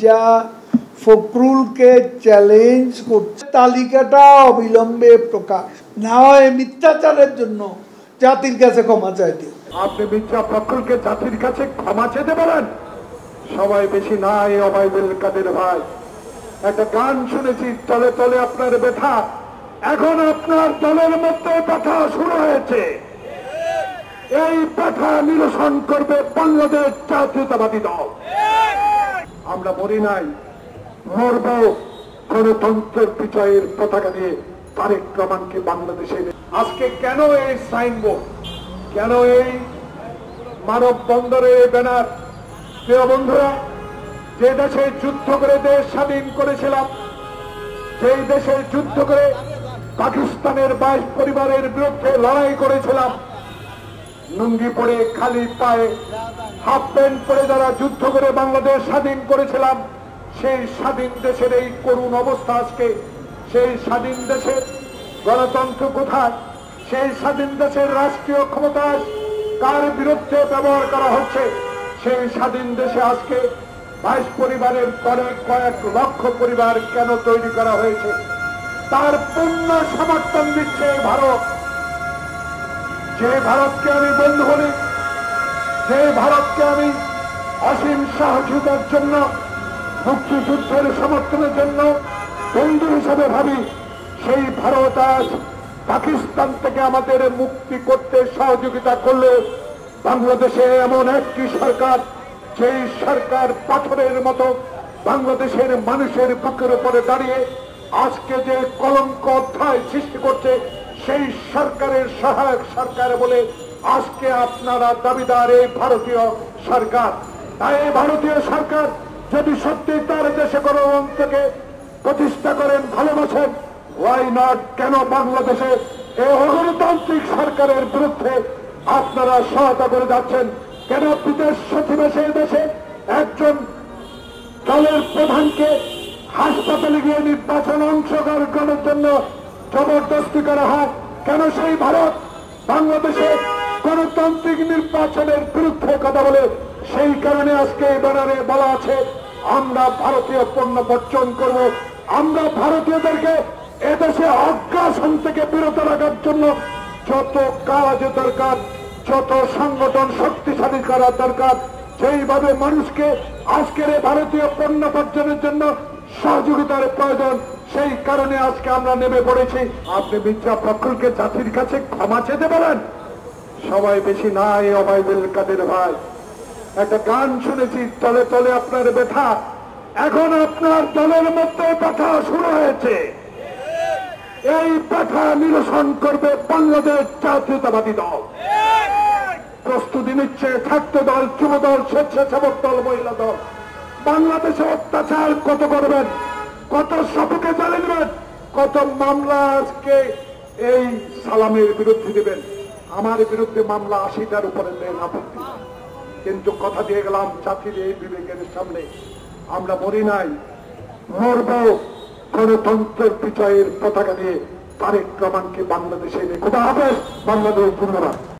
Mirza ফখরুলকে challenge করছে, তালিকাটা অবিলম্বে প্রকাশ না হয় মিথ্যাচারের জন্য জাতির কাছে ক্ষমা চাইতে। আপনি মির্জা ফখরুলকে জাতির কাছে ক্ষমা চেতে পারেন? সবাই বেশি নাই ওবায়দুল কাদের ভাই। একটা গান শুনেছি, তলে তলে আপনার ব্যথা, এখন আপনার দলের মধ্যে ব্যথা শুরু হয়েছে। এই ব্যথা নিরসন করবে বাংলাদেশ জাতীয়তাবাদী দল। আমরা মরি নাই, মরব গণতন্ত্রের বিজয়ের পতাকা নিয়ে তারেক রহমানকে বাংলাদেশে। আজকে কেন এই সাইনবোর্ড, কেন এই মানব বন্দরে ব্যানার? প্রিয় বন্ধুরা, যে দেশে যুদ্ধ করে দেশ স্বাধীন করেছিলাম, যেই দেশে যুদ্ধ করে পাকিস্তানের 22 পরিবারের বিরুদ্ধে লড়াই করেছিলাম, লুঙ্গি পরে খালি পায়ে হাফ প্যান্ট পরে যারা যুদ্ধ করে বাংলাদেশ স্বাধীন করেছিলাম, সেই স্বাধীন দেশের এই করুণ অবস্থা আজকে। সেই স্বাধীন দেশের গণতন্ত্র কোথায়? সেই স্বাধীন দেশের রাষ্ট্রীয় ক্ষমতা কার বিরুদ্ধে ব্যবহার করা হচ্ছে? সেই স্বাধীন দেশে আজকে 22 পরিবারের পরে কয়েক লক্ষ পরিবার কেন তৈরি করা হয়েছে? তার পূর্ণ সমর্থন দিচ্ছে ভারত। যে ভারতকে আমি বন্ধু বলি, যে ভারতকে আমি অসীম সাহসিকতার জন্য, মুক্তিযুদ্ধের সমর্থনের জন্য বন্ধু হিসেবে ভাবি, সেই ভারত আজ পাকিস্তান থেকে আমাদের মুক্তি করতে সহযোগিতা করলে বাংলাদেশে এমন একটি সরকার, যেই সরকার পাথরের মতো বাংলাদেশের মানুষের বুকের উপরে দাঁড়িয়ে আজকে যে কলঙ্ক অধ্যায় সৃষ্টি করছে, সেই সরকারের সহায়ক সরকার বলে আজকে আপনারা দাবিদার এই ভারতীয় সরকার। তাই এই ভারতীয় সরকার যদি সত্যি তার দেশে গণতন্ত্রকে প্রতিষ্ঠা করেন, ভালোবাসেন, ওয়াই নট, কেন বাংলাদেশে এই অগণতান্ত্রিক সরকারের বিরুদ্ধে আপনারা সহায়তা করে যাচ্ছেন? কেন বিদেশ সচিবে সেই দেশে একজন দলের প্রধানকে হাসপাতালে গিয়ে নির্বাচন অংশগ্রহণের জন্য জবরদস্তি করা হয়? কেন সেই ভারত বাংলাদেশে গণতান্ত্রিক নির্বাচনের বিরুদ্ধে কথা বলে? সেই কারণে আজকে এই ব্যানারে বলা আছে, আমরা ভারতীয় পণ্য বর্জন করব। আমরা ভারতীয়দেরকে এদেশে অগ্রাসন থেকে বিরত রাখার জন্য যত কাজ দরকার, যত সংগঠন শক্তিশালী করা দরকার, সেইভাবে মানুষকে আজকের ভারতীয় পণ্য বর্জনের জন্য সহযোগিতার প্রয়োজন। সেই কারণে আজকে আমরা নেমে পড়েছি। আপনি মির্জা ফখরুলকে জাতির কাছে ক্ষমা চেতে পারেন? সবাই বেশি নাই ওবায়দুল কাদের ভাই। একটা গান শুনেছি, তলে তলে আপনার ব্যথা, এখন আপনার দলের মধ্যে ব্যথা শুরু হয়েছে। এই ব্যথা নিরসন করবে বাংলাদেশ জাতীয়তাবাদী দল। প্রস্তুতি নিচ্ছে ছাত্র দল, যুব দল, স্বেচ্ছাসেবক দল, মহিলা দল। বাংলাদেশে অত্যাচার কত করবেন, কত শপকে চালিয়ে দেবেন, কত মামলা আজকে এই সালামের বিরুদ্ধে দেবেন? আমার বিরুদ্ধে মামলা 80টার উপরে দেন, আপত্তি। কিন্তু কথা দিয়ে গেলাম জাতির এই বিবেকের সামনে, আমরা মরি নাই, মরব গণতন্ত্রের বিজয়ের পতাকা নিয়ে তারেক রহমানকে বাংলাদেশে। খোদা হাফেজ, বাংলাদেশ। ধন্যবাদ।